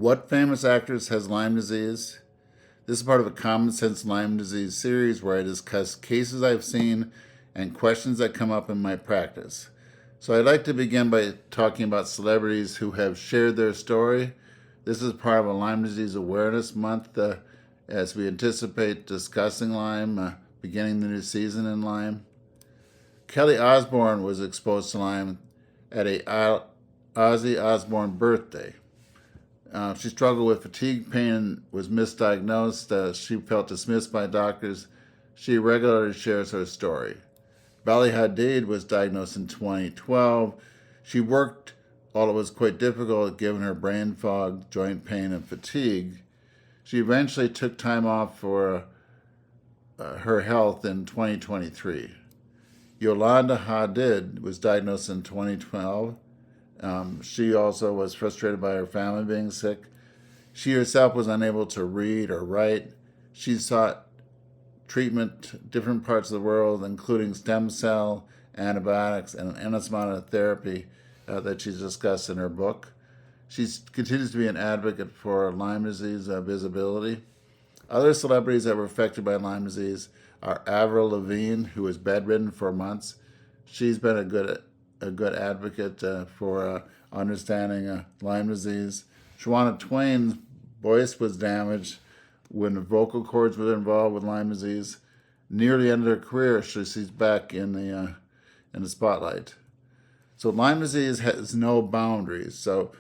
What famous actress has Lyme disease? This is part of a Common Sense Lyme disease series where I discuss cases I've seen and questions that come up in my practice. So I'd like to begin by talking about celebrities who have shared their story. This is part of a Lyme Disease Awareness Month as we anticipate discussing Lyme, beginning the new season in Lyme. Kelly Osbourne was exposed to Lyme at a Ozzy Osbourne birthday. She struggled with fatigue, pain, and was misdiagnosed. She felt dismissed by doctors. She regularly shares her story. Yolanda Hadid was diagnosed in 2012. She worked, although it was quite difficult given her brain fog, joint pain, and fatigue. She eventually took time off for her health in 2023. Yolanda Hadid was diagnosed in 2012. She also was frustrated by her family being sick. She herself was unable to read or write. She sought treatment different parts of the world, including stem cell, antibiotics, and an endosmotic therapy that she's discussed in her book. She continues to be an advocate for Lyme disease visibility. Other celebrities that were affected by Lyme disease are Avril Lavigne, who was bedridden for months. She's been a good advocate for understanding Lyme disease. Shawana Twain's voice was damaged when the vocal cords were involved with Lyme disease. Near the end of her career, she's back in the spotlight. So Lyme disease has no boundaries. So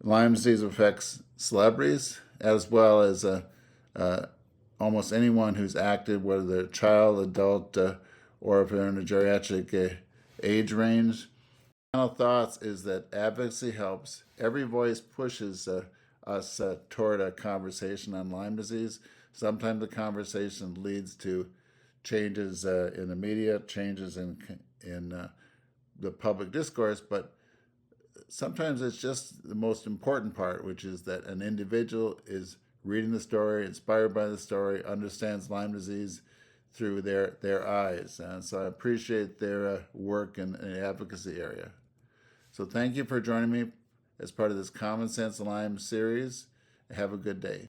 Lyme disease affects celebrities as well as almost anyone who's active, whether they're a child, adult, or if they're in a geriatric age range. Final thoughts is that advocacy helps. Every voice pushes us toward a conversation on Lyme disease. Sometimes the conversation leads to changes in the media, changes in the public discourse, but sometimes it's just the most important part, which is that an individual is reading the story, inspired by the story, understands Lyme disease through their eyes. And so I appreciate their work in the advocacy area. So thank you for joining me as part of this Common Sense Lyme series. Have a good day.